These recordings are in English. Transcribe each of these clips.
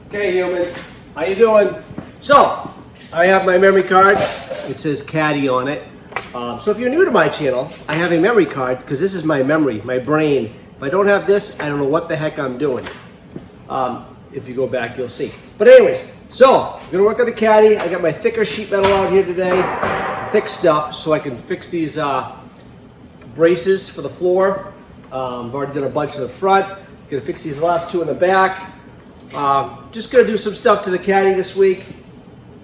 Okay, humans, how you doing? So, I have my memory card. It says Caddy on it. So if you're new to my channel, I have a memory card because this is my memory, my brain. If I don't have this, I don't know what the heck I'm doing. If you go back, you'll see. But anyways, so I'm gonna work on the Caddy. I got my thicker sheet metal out here today, thick stuff, so I can fix these braces for the floor. I've already done a bunch in the front. Gonna fix these last two in the back. Just gonna do some stuff to the Caddy this week.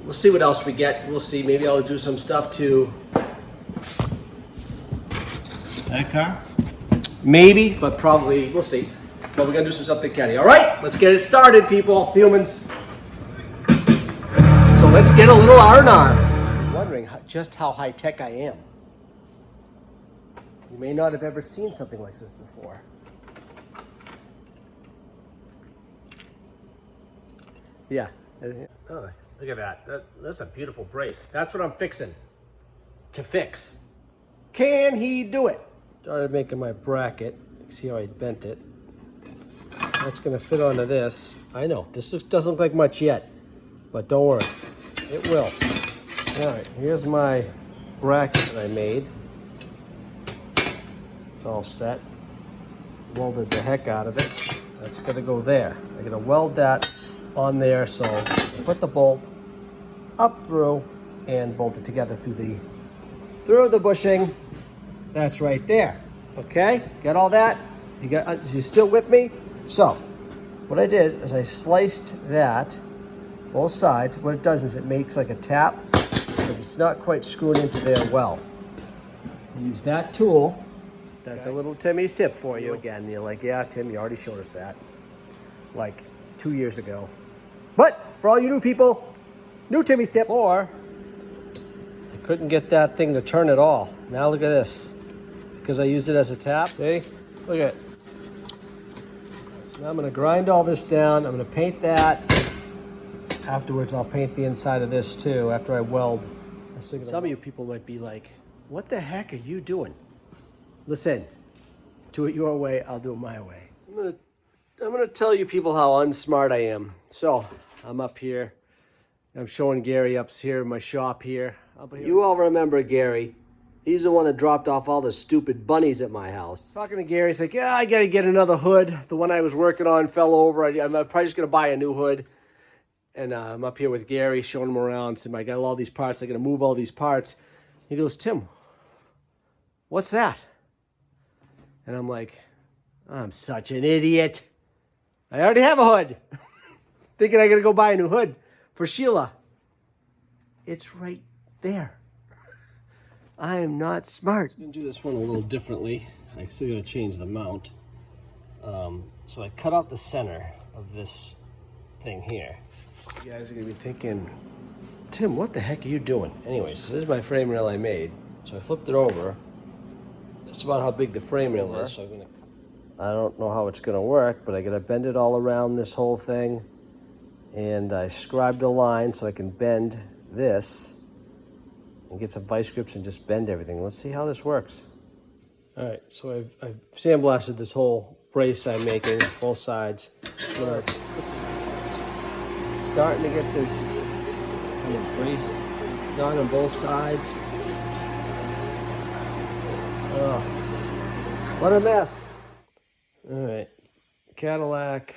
We'll see what else we get. We'll see. Maybe I'll do some stuff to that car. Maybe, but probably we'll see. But we're gonna do some stuff to the Caddy. All right, let's get it started, people, humans. So let's get a little R&R. I'm wondering just how high tech I am. You may not have ever seen something like this before. Yeah. Oh, look at that. That's a beautiful brace. That's what I'm fixing. To fix. Can he do it? Started making my bracket. See how I bent it. That's going to fit onto this. I know. This doesn't look like much yet. But don't worry. It will. Alright. Here's my bracket that I made. It's all set. Welded the heck out of it. That's going to go there. I'm going to weld that on there, so put the bolt up through and bolt it together through the bushing. That's right there. Okay, got all that? You still with me? So what I did is I sliced that both sides. What it does is it makes like a tap because it's not quite screwed into there well. Use that tool. That's a little Timmy's tip for you. Again, you're like, yeah, Tim, you already showed us that like 2 years ago. But for all you new people, new Timmy's tip. Or I couldn't get that thing to turn at all. Now look at this. Because I used it as a tap. See? Look at it. So now I'm going to grind all this down. I'm going to paint that. Afterwards, I'll paint the inside of this too after I weld. Some of you people might be like, what the heck are you doing? Listen, do it your way, I'll do it my way. I'm gonna tell you people how unsmart I am. So I'm up here. I'm showing Gary up here in my shop here. You all remember Gary. He's the one that dropped off all the stupid bunnies at my house. Talking to Gary, he's like, yeah, I gotta get another hood. The one I was working on fell over. I'm probably just gonna buy a new hood. And I'm up here with Gary, showing him around. Saying, I got all these parts. I gotta move all these parts. He goes, Tim, what's that? And I'm like, I'm such an idiot. I already have a hood. Thinking I gotta go buy a new hood for Sheila. It's right there. I am not smart. I'm gonna do this one a little differently. I still gotta change the mount. So I cut out the center of this thing here. You guys are gonna be thinking, Tim, what the heck are you doing? Anyways, so this is my frame rail I made. So I flipped it over. That's about how big the frame rail is. So I don't know how it's gonna work, but I gotta bend it all around this whole thing. And I scribed a line so I can bend this and get some vice grips and just bend everything. Let's see how this works. All right, so I've sandblasted this whole brace I'm making, both sides. Starting to get this kind of brace done on both sides. Oh, what a mess. All right, Cadillac.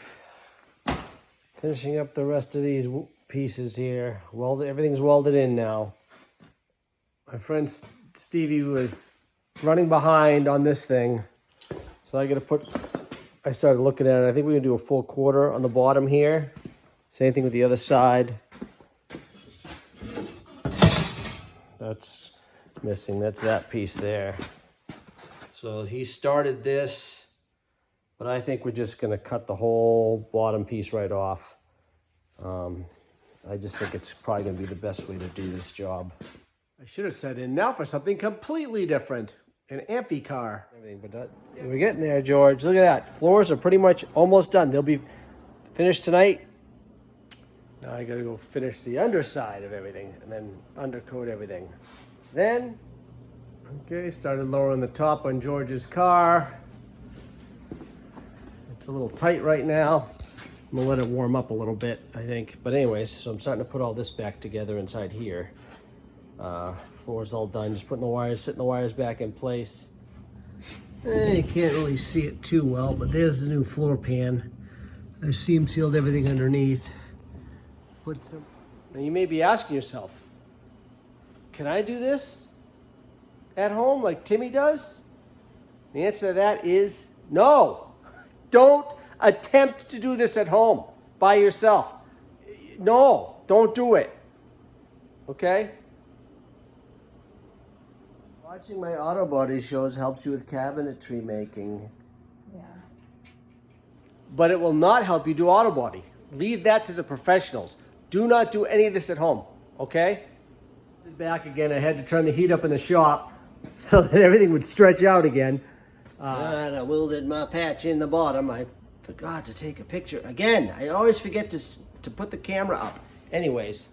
Finishing up the rest of these pieces here. Everything's welded in now. My friend Stevie was running behind on this thing. So I started looking at it. I think we're gonna do a full quarter on the bottom here. Same thing with the other side. That's missing, that's that piece there. So he started this, but I think we're just gonna cut the whole bottom piece right off. I just think it's probably gonna be the best way to do this job. I should have set in now for something completely different. An amphi car. We're getting there, George. Look at that. Floors are pretty much almost done. They'll be finished tonight. Now I gotta go finish the underside of everything and then undercoat everything. Then, okay, started lowering the top on George's car. It's a little tight right now. I'm gonna let it warm up a little bit, I think. But anyways, so I'm starting to put all this back together inside here. Floor's all done. Just putting the wires, setting the wires back in place. You can't really see it too well, but there's the new floor pan. I seam sealed everything underneath. Put some. Now you may be asking yourself, can I do this at home like Timmy does? The answer to that is no. Don't attempt to do this at home by yourself. No, don't do it. Okay? Watching my auto body shows helps you with cabinetry making. Yeah. But it will not help you do auto body. Leave that to the professionals. Do not do any of this at home, okay? Back again, I had to turn the heat up in the shop so that everything would stretch out again. I welded my patch in the bottom. I forgot to take a picture. Again, I always forget to put the camera up. Anyways,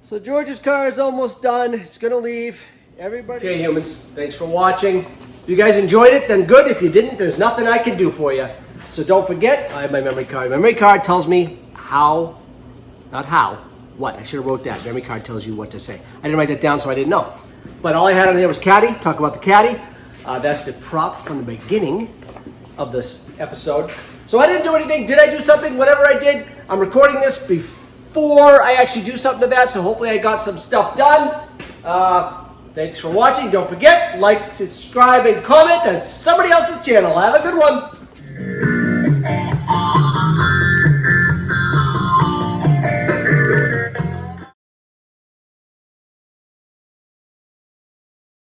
so George's car is almost done. It's gonna leave. Everybody. Okay, humans, thanks for watching. If you guys enjoyed it, then good. If you didn't, there's nothing I can do for you. So don't forget, I have my memory card. Memory card tells me how, not how, what. I should have wrote that. Memory card tells you what to say. I didn't write that down, so I didn't know. But all I had on there was caddy. Talk about the caddy. That's the prop from the beginning of this episode. So I didn't do anything. Did I do something? Whatever I did, I'm recording this before I actually do something to that. So hopefully I got some stuff done. Thanks for watching. Don't forget, like, subscribe, and comment on somebody else's channel. Have a good one.